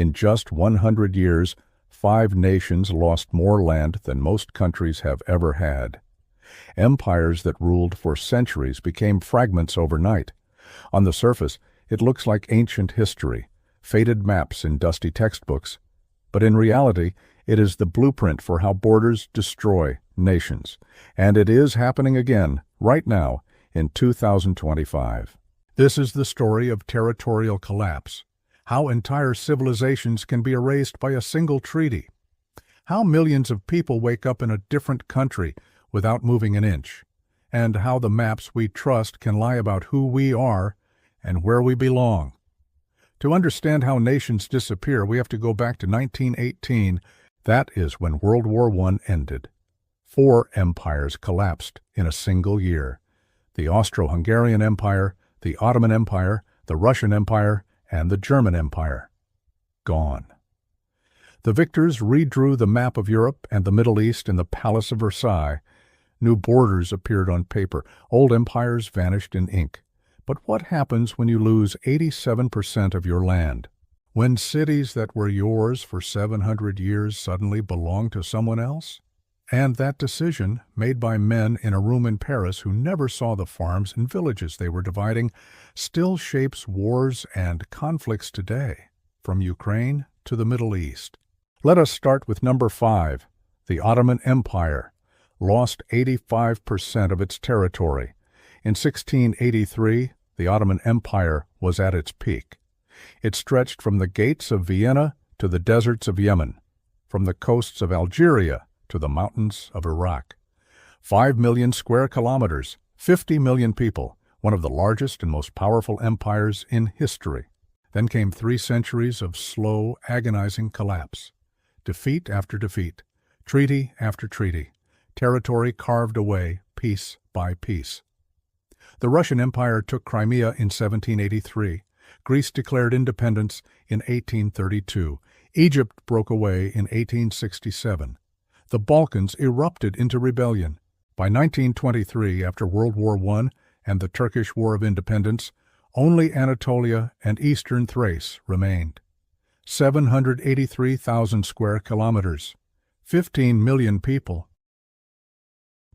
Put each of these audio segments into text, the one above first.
In just 100 years, 5 nations lost more land than most countries have ever had. Empires that ruled for centuries became fragments overnight. On the surface, it looks like ancient history, faded maps in dusty textbooks. But in reality, it is the blueprint for how borders destroy nations. And it is happening again, right now, in 2025. This is the story of territorial collapse. How entire civilizations can be erased by a single treaty. How millions of people wake up in a different country without moving an inch. And how the maps we trust can lie about who we are and where we belong. To understand how nations disappear, we have to go back to 1918. That is when World War I ended. 4 empires collapsed in a single year. The Austro-Hungarian Empire, the Ottoman Empire, the Russian Empire, and the German Empire. Gone. The victors redrew the map of Europe and the Middle East in the Palace of Versailles. New borders appeared on paper. Old empires vanished in ink. But what happens when you lose 87% of your land? When cities that were yours for 700 years suddenly belong to someone else? And that decision, made by men in a room in Paris who never saw the farms and villages they were dividing, still shapes wars and conflicts today, from Ukraine to the Middle East. Let us start with number 5, the Ottoman Empire. Lost 85% of its territory. In 1683, the Ottoman Empire was at its peak. It stretched from the gates of Vienna to the deserts of Yemen, from the coasts of Algeria to the mountains of Iraq. 5 million square kilometers, 50 million people, one of the largest and most powerful empires in history. Then came 3 centuries of slow, agonizing collapse. Defeat after defeat, treaty after treaty, territory carved away piece by piece. The Russian Empire took Crimea in 1783. Greece declared independence in 1832. Egypt broke away in 1867. The Balkans erupted into rebellion. By 1923, after World War I and the Turkish War of Independence, only Anatolia and eastern Thrace remained. 783,000 square kilometers, 15 million people.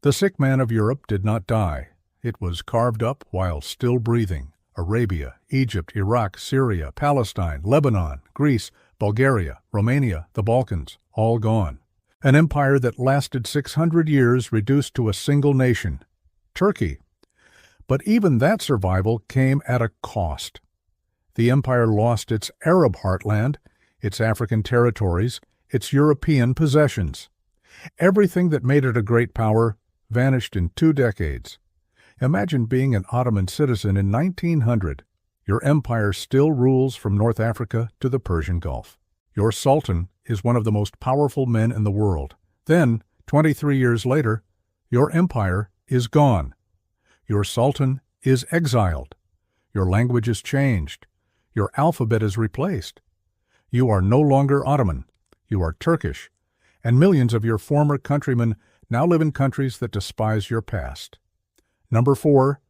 The sick man of Europe did not die. It was carved up while still breathing. Arabia, Egypt, Iraq, Syria, Palestine, Lebanon, Greece, Bulgaria, Romania, the Balkans, all gone. An empire that lasted 600 years reduced to a single nation, Turkey. But even that survival came at a cost. The empire lost its Arab heartland, its African territories, its European possessions. Everything that made it a great power vanished in 2 decades. Imagine being an Ottoman citizen in 1900. Your empire still rules from North Africa to the Persian Gulf. Your sultan is one of the most powerful men in the world. Then, 23 years later, your empire is gone. Your sultan is exiled. Your language is changed. Your alphabet is replaced. You are no longer Ottoman. You are Turkish. And millions of your former countrymen now live in countries that despise your past. Number 4,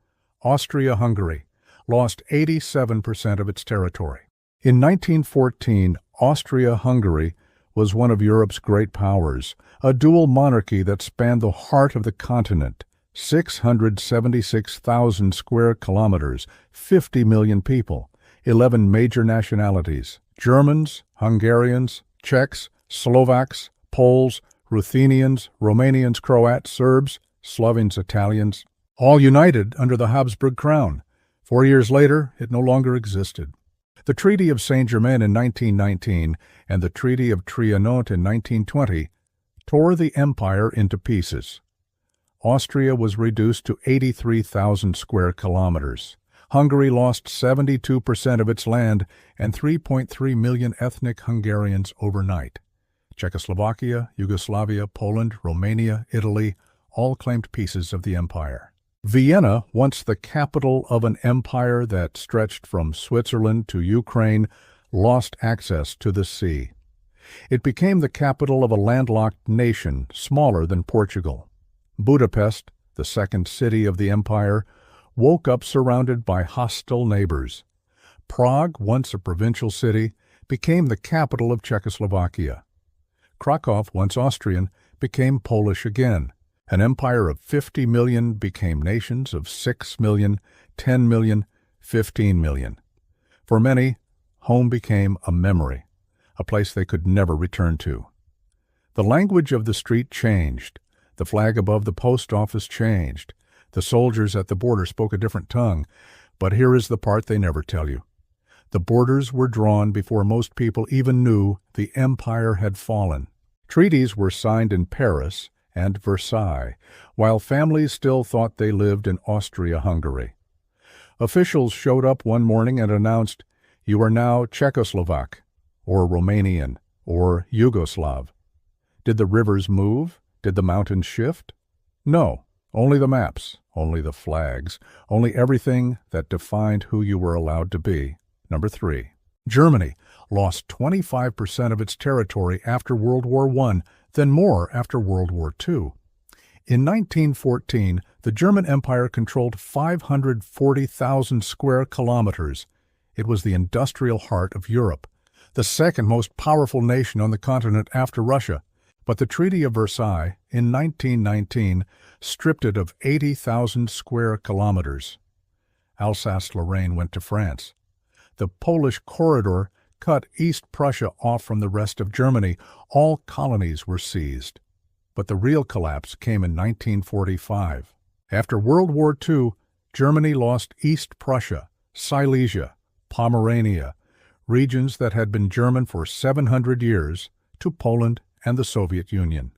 Austria-Hungary, lost 87% of its territory. In 1914, Austria-Hungary was one of Europe's great powers, a dual monarchy that spanned the heart of the continent, 676,000 square kilometers, 50 million people, 11 major nationalities, Germans, Hungarians, Czechs, Slovaks, Poles, Ruthenians, Romanians, Croats, Serbs, Slovenes, Italians, all united under the Habsburg crown. 4 years later, it no longer existed. The Treaty of Saint-Germain in 1919 and the Treaty of Trianon in 1920 tore the empire into pieces. Austria was reduced to 83,000 square kilometers. Hungary lost 72% of its land and 3.3 million ethnic Hungarians overnight. Czechoslovakia, Yugoslavia, Poland, Romania, Italy all claimed pieces of the empire. Vienna, once the capital of an empire that stretched from Switzerland to Ukraine, lost access to the sea. It became the capital of a landlocked nation smaller than Portugal. Budapest, the second city of the empire, woke up surrounded by hostile neighbors. Prague, once a provincial city, became the capital of Czechoslovakia. Krakow, once Austrian, became Polish again. An empire of 50 million became nations of 6 million, 10 million, 15 million. For many, home became a memory, a place they could never return to. The language of the street changed. The flag above the post office changed. The soldiers at the border spoke a different tongue. But here is the part they never tell you. The borders were drawn before most people even knew the empire had fallen. Treaties were signed in Paris and Versailles, while families still thought they lived in Austria-Hungary. Officials showed up one morning and announced, "You are now Czechoslovak, or Romanian, or Yugoslav." Did the rivers move? Did the mountains shift? No, only the maps, only the flags, only everything that defined who you were allowed to be. Number 3. Germany lost 25% of its territory after World War I, then more after World War II. In 1914, the German Empire controlled 540,000 square kilometers. It was the industrial heart of Europe, the second most powerful nation on the continent after Russia. But the Treaty of Versailles in 1919 stripped it of 80,000 square kilometers. Alsace-Lorraine went to France. The Polish corridor cut East Prussia off from the rest of Germany. All colonies were seized. But the real collapse came in 1945. After World War II, Germany lost East Prussia, Silesia, Pomerania, regions that had been German for 700 years, to Poland and the Soviet Union.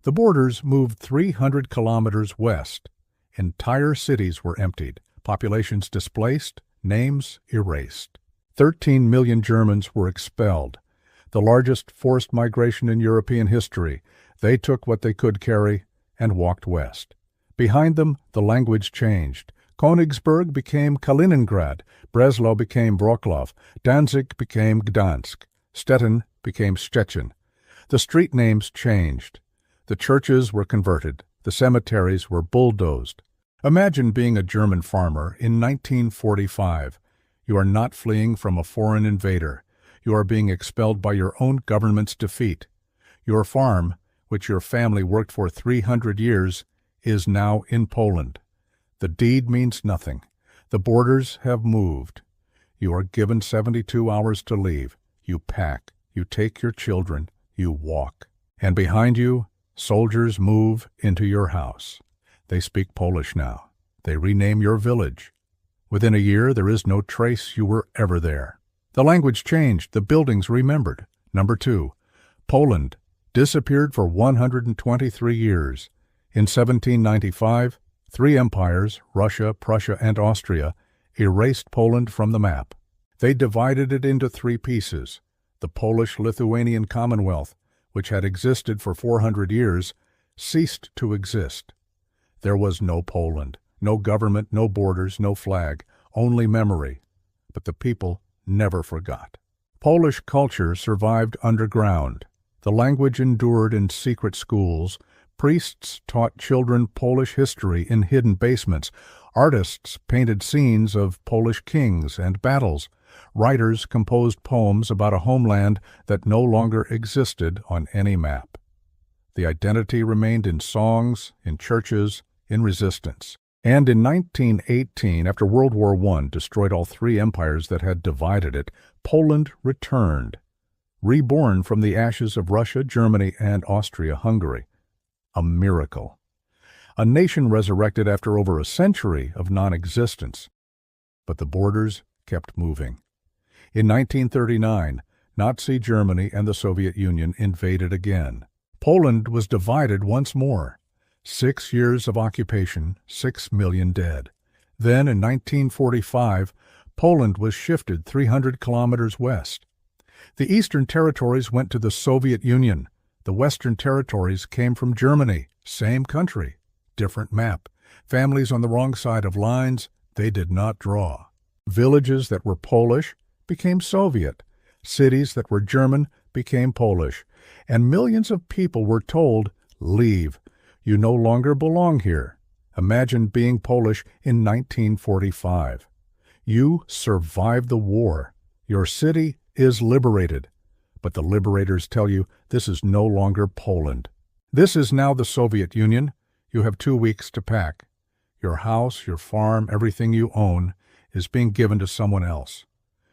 The borders moved 300 kilometers west. Entire cities were emptied, populations displaced, names erased. 13 million Germans were expelled, the largest forced migration in European history. They took what they could carry and walked west. Behind them, the language changed. Königsberg became Kaliningrad, Breslau became Wrocław, Danzig became Gdansk, Stettin became Szczecin. The street names changed. The churches were converted. The cemeteries were bulldozed. Imagine being a German farmer in 1945. You are not fleeing from a foreign invader. You are being expelled by your own government's defeat. Your farm, which your family worked for 300 years, is now in Poland. The deed means nothing. The borders have moved. You are given 72 hours to leave. You pack. You take your children. You walk. And behind you, soldiers move into your house. They speak Polish now. They rename your village. Within a year, there is no trace you were ever there. The language changed. The buildings remembered. Number 2. Poland disappeared for 123 years. In 1795, 3 empires, Russia, Prussia, and Austria, erased Poland from the map. They divided it into 3 pieces. The Polish-Lithuanian Commonwealth, which had existed for 400 years, ceased to exist. There was no Poland, no government, no borders, no flag, only memory. But the people never forgot. Polish culture survived underground. The language endured in secret schools. Priests taught children Polish history in hidden basements. Artists painted scenes of Polish kings and battles. Writers composed poems about a homeland that no longer existed on any map. The identity remained in songs, in churches, in resistance. And in 1918, after World War I destroyed all 3 empires that had divided it, Poland returned, reborn from the ashes of Russia, Germany, and Austria-Hungary. A miracle. A nation resurrected after over a century of non-existence. But the borders kept moving. In 1939, Nazi Germany and the Soviet Union invaded again. Poland was divided once more. 6 years of occupation, 6 million dead. Then, in 1945, Poland was shifted 300 kilometers west. The eastern territories went to the Soviet Union. The western territories came from Germany. Same country, different map. Families on the wrong side of lines they did not draw. Villages that were Polish became Soviet. Cities that were German became Polish. And millions of people were told, leave. You no longer belong here. Imagine being Polish in 1945. You survived the war. Your city is liberated. But the liberators tell you this is no longer Poland. This is now the Soviet Union. You have 2 weeks to pack. Your house, your farm, everything you own is being given to someone else.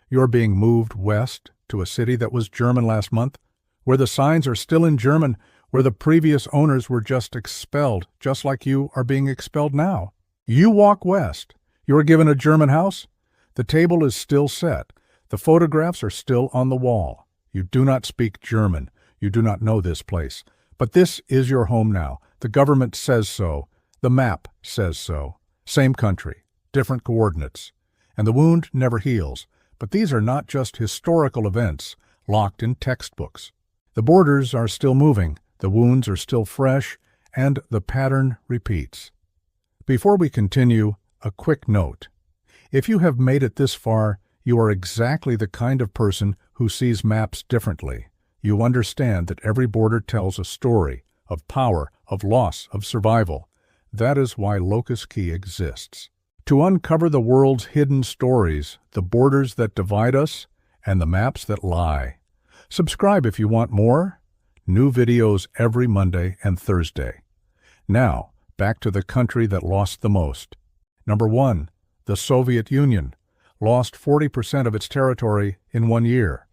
You're being moved west to a city that was German last month, where the signs are still in German, where the previous owners were just expelled, just like you are being expelled now. You walk west. You're given a German house. The table is still set. The photographs are still on the wall. You do not speak German. You do not know this place. But this is your home now. The government says so. The map says so. Same country, different coordinates. And the wound never heals. But these are not just historical events locked in textbooks. The borders are still moving, the wounds are still fresh, and the pattern repeats. Before we continue, a quick note. If you have made it this far, you are exactly the kind of person who sees maps differently. You understand that every border tells a story of power, of loss, of survival. That is why Locus Key exists. To uncover the world's hidden stories, the borders that divide us, and the maps that lie. Subscribe if you want more. New videos every Monday and Thursday. Now, back to the country that lost the most. Number 1, the Soviet Union, lost 40% of its territory in 1 year.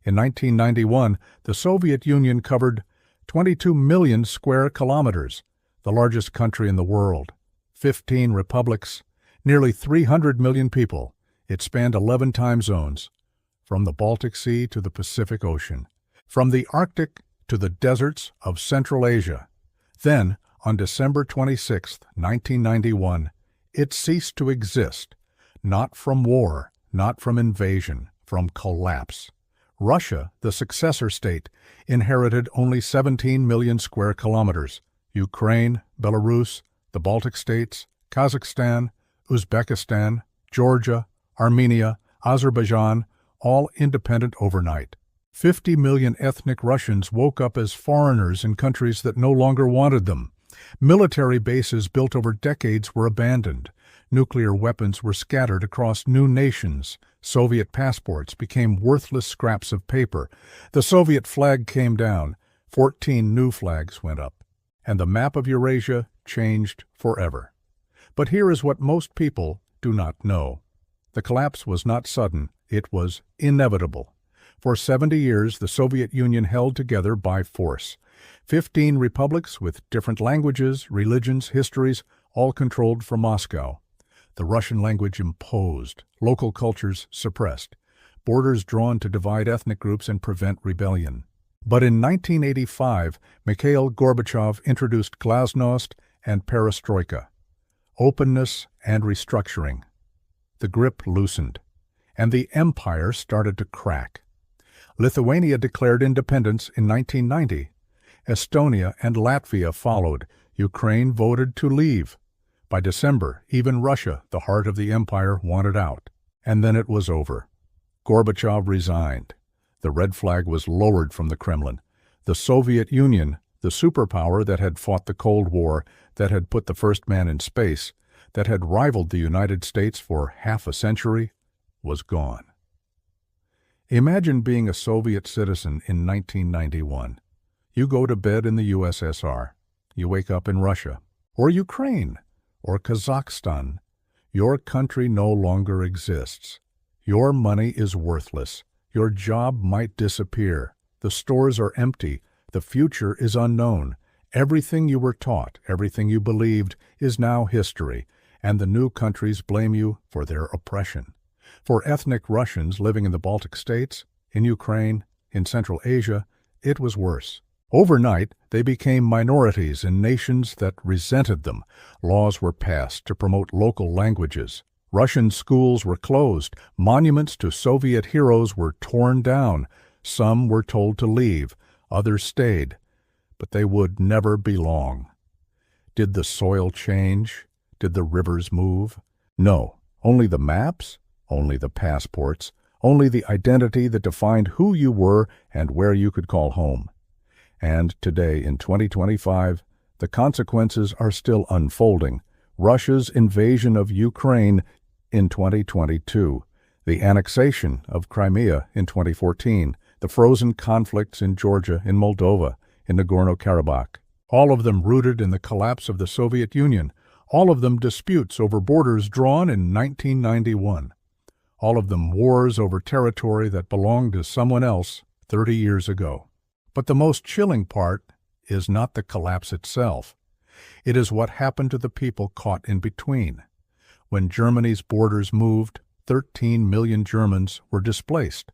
In 1991, the Soviet Union covered 22 million square kilometers, the largest country in the world. 15 republics, nearly 300 million people. It spanned 11 time zones, from the Baltic Sea to the Pacific Ocean, from the Arctic to the deserts of Central Asia. Then, on December 26, 1991, it ceased to exist, not from war, not from invasion, from collapse. Russia, the successor state, inherited only 17 million square kilometers. Ukraine, Belarus, the Baltic states, Kazakhstan, Uzbekistan, Georgia, Armenia, Azerbaijan, all independent overnight. 50 million ethnic Russians woke up as foreigners in countries that no longer wanted them. Military bases built over decades were abandoned. Nuclear weapons were scattered across new nations. Soviet passports became worthless scraps of paper. The Soviet flag came down. 14 new flags went up. And the map of Eurasia changed forever. But here is what most people do not know. The collapse was not sudden. It was inevitable. For 70 years, the Soviet Union held together by force. 15 republics with different languages, religions, histories, all controlled from Moscow. The Russian language imposed, local cultures suppressed, borders drawn to divide ethnic groups and prevent rebellion. But in 1985, Mikhail Gorbachev introduced glasnost and perestroika, openness and restructuring. The grip loosened, and the empire started to crack. Lithuania declared independence in 1990. Estonia and Latvia followed. Ukraine voted to leave. By December, even Russia, the heart of the empire, wanted out. And then it was over. Gorbachev resigned. The red flag was lowered from the Kremlin. The Soviet Union, the superpower that had fought the Cold War, that had put the first man in space, that had rivaled the United States for half a century, was gone. Imagine being a Soviet citizen in 1991. You go to bed in the USSR. You wake up in Russia, or Ukraine, or Kazakhstan. Your country no longer exists. Your money is worthless. Your job might disappear. The stores are empty. The future is unknown. Everything you were taught, everything you believed, is now history, and the new countries blame you for their oppression. For ethnic Russians living in the Baltic states, in Ukraine, in Central Asia, it was worse. Overnight, they became minorities in nations that resented them. Laws were passed to promote local languages. Russian schools were closed. Monuments to Soviet heroes were torn down. Some were told to leave. Others stayed. But they would never be long. Did the soil change? Did the rivers move? No. Only the maps? Only the passports? Only the identity that defined who you were and where you could call home. And today, in 2025, the consequences are still unfolding. Russia's invasion of Ukraine in 2022. the annexation of Crimea in 2014, the frozen conflicts in Georgia, in Moldova, in Nagorno-Karabakh, all of them rooted in the collapse of the Soviet Union, all of them disputes over borders drawn in 1991, all of them wars over territory that belonged to someone else 30 years ago. But the most chilling part is not the collapse itself. It is what happened to the people caught in between. When Germany's borders moved, 13 million Germans were displaced.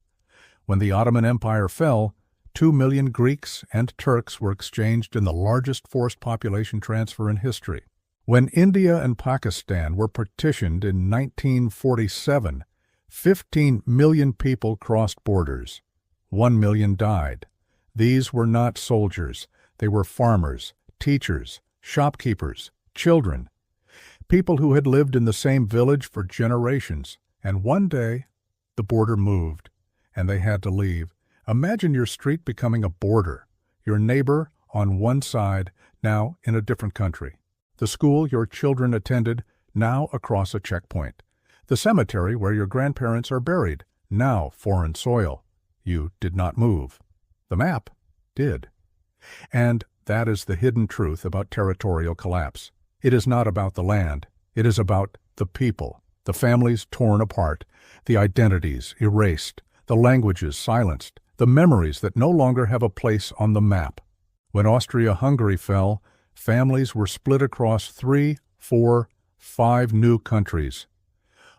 When the Ottoman Empire fell, 2 million Greeks and Turks were exchanged in the largest forced population transfer in history. When India and Pakistan were partitioned in 1947, 15 million people crossed borders. 1 million died. These were not soldiers. They were farmers, teachers, shopkeepers, children, people who had lived in the same village for generations. And one day, the border moved, and they had to leave. Imagine your street becoming a border, your neighbor on one side, now in a different country. The school your children attended, now across a checkpoint. The cemetery where your grandparents are buried, now foreign soil. You did not move. The map did. And that is the hidden truth about territorial collapse. It is not about the land. It is about the people, the families torn apart, the identities erased, the languages silenced, the memories that no longer have a place on the map. When Austria-Hungary fell, families were split across 3, 4, 5 new countries.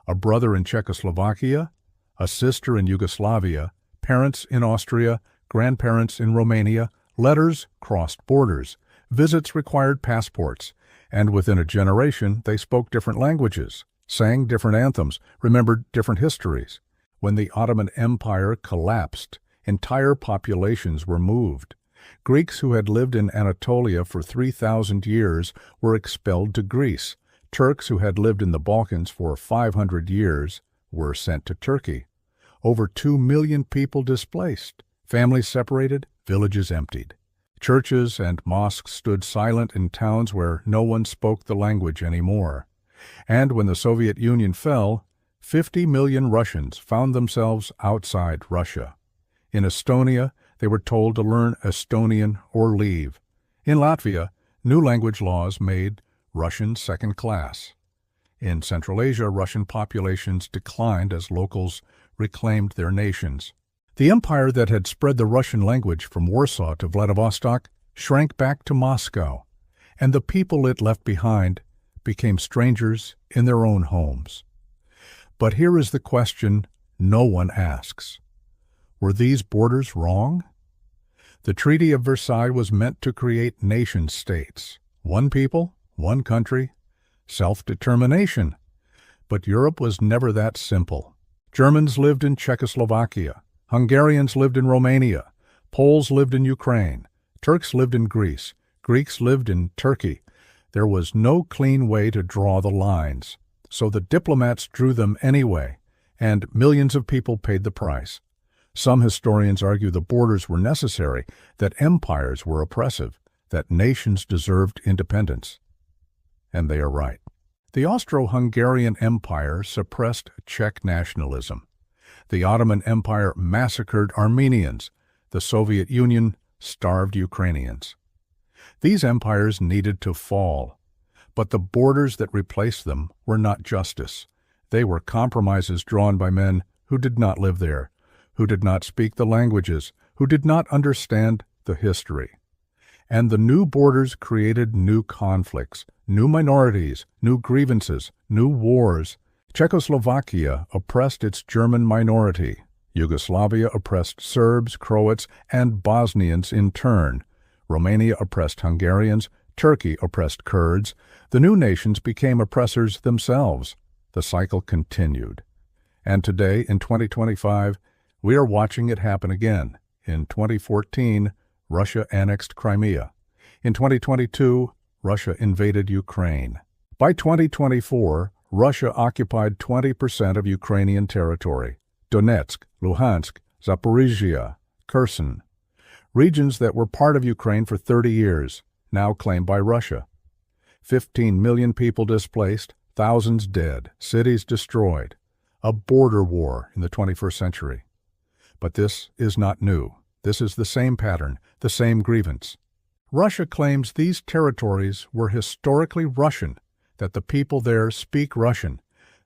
A brother in Czechoslovakia, a sister in Yugoslavia, parents in Austria, grandparents in Romania, letters crossed borders, visits required passports, and within a generation they spoke different languages, sang different anthems, remembered different histories. When the Ottoman Empire collapsed, entire populations were moved. Greeks who had lived in Anatolia for 3,000 years were expelled to Greece. Turks who had lived in the Balkans for 500 years were sent to Turkey. Over 2 million people displaced, families separated, villages emptied. Churches and mosques stood silent in towns where no one spoke the language anymore. And when the Soviet Union fell, 50 million Russians found themselves outside Russia. In Estonia, they were told to learn Estonian or leave. In Latvia, new language laws made Russian second class. In Central Asia, Russian populations declined as locals reclaimed their nations. The empire that had spread the Russian language from Warsaw to Vladivostok shrank back to Moscow, and the people it left behind became strangers in their own homes. But here is the question no one asks. Were these borders wrong? The Treaty of Versailles was meant to create nation-states. One people, one country, self-determination. But Europe was never that simple. Germans lived in Czechoslovakia. Hungarians lived in Romania. Poles lived in Ukraine. Turks lived in Greece. Greeks lived in Turkey. There was no clean way to draw the lines. So the diplomats drew them anyway, and millions of people paid the price. Some historians argue the borders were necessary, that empires were oppressive, that nations deserved independence. And they are right. The Austro-Hungarian Empire suppressed Czech nationalism. The Ottoman Empire massacred Armenians. The Soviet Union starved Ukrainians. These empires needed to fall. But the borders that replaced them were not justice. They were compromises drawn by men who did not live there, who did not speak the languages, who did not understand the history. And the new borders created new conflicts, new minorities, new grievances, new wars. Czechoslovakia oppressed its German minority. Yugoslavia oppressed Serbs, Croats, and Bosnians in turn. Romania oppressed Hungarians. Turkey oppressed Kurds. The new nations became oppressors themselves. The cycle continued. And today, in 2025, we are watching it happen again. In 2014, Russia annexed Crimea. In 2022, Russia invaded Ukraine. By 2024, Russia occupied 20% of Ukrainian territory. Donetsk, Luhansk, Zaporizhia, Kherson. Regions that were part of Ukraine for 30 years, now claimed by Russia. 15 million people displaced, thousands dead, cities destroyed. a border war in the 21st century. But this is not new. This is the same pattern, the same grievance. Russia claims these territories were historically Russian, that the people there speak Russian,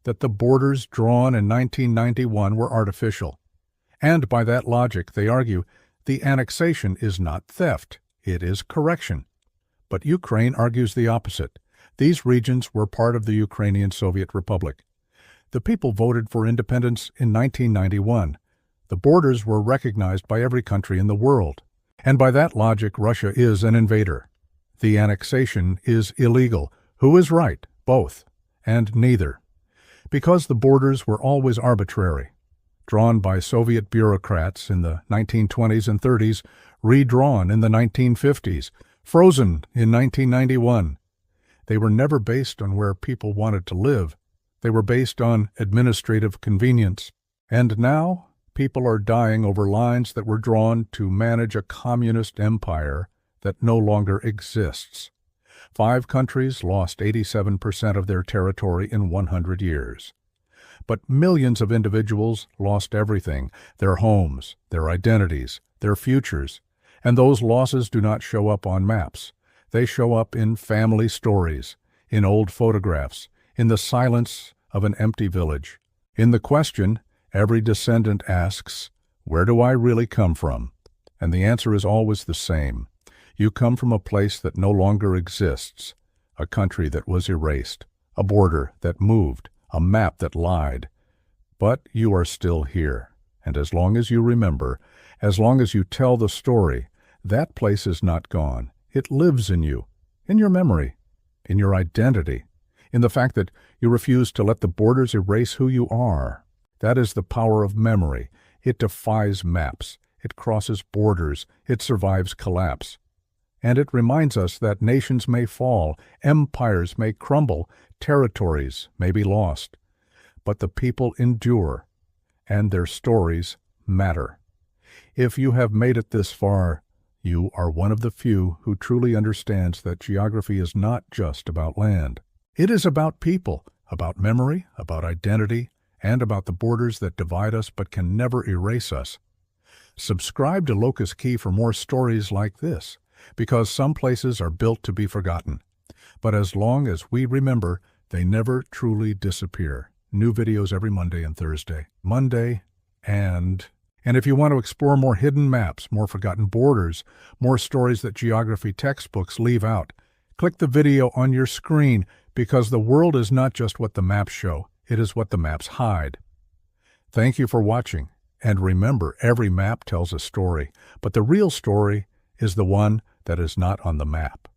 that the borders drawn in 1991 were artificial. And by that logic, they argue, the annexation is not theft, it is correction. But Ukraine argues the opposite. These regions were part of the Ukrainian Soviet Republic. The people voted for independence in 1991. The borders were recognized by every country in the world. And by that logic, Russia is an invader. The annexation is illegal. Who is right? Both. And neither. Because the borders were always arbitrary, drawn by Soviet bureaucrats in the 1920s and 30s, redrawn in the 1950s, frozen in 1991. They were never based on where people wanted to live. They were based on administrative convenience. And now, people are dying over lines that were drawn to manage a communist empire that no longer exists. 5 countries lost 87% of their territory in 100 years. But millions of individuals lost everything, their homes, their identities, their futures. And those losses do not show up on maps. They show up in family stories, in old photographs, in the silence of an empty village. In the question, every descendant asks, "Where do I really come from?" And the answer is always the same. You come from a place that no longer exists, a country that was erased, a border that moved, a map that lied. But you are still here, and as long as you remember, as long as you tell the story, that place is not gone. It lives in you, in your memory, in your identity, in the fact that you refuse to let the borders erase who you are. That is the power of memory. It defies maps. It crosses borders. It survives collapse. And it reminds us that nations may fall, empires may crumble, territories may be lost. But the people endure, and their stories matter. If you have made it this far, you are one of the few who truly understands that geography is not just about land. It is about people, about memory, about identity, and about the borders that divide us but can never erase us. Subscribe to Locus Key for more stories like this, because some places are built to be forgotten. But as long as we remember, they never truly disappear. New videos every Monday and Thursday. And if you want to explore more hidden maps, more forgotten borders, more stories that geography textbooks leave out, click the video on your screen, because the world is not just what the maps show, it is what the maps hide. Thank you for watching, and remember, every map tells a story, but the real story is the one that is not on the map.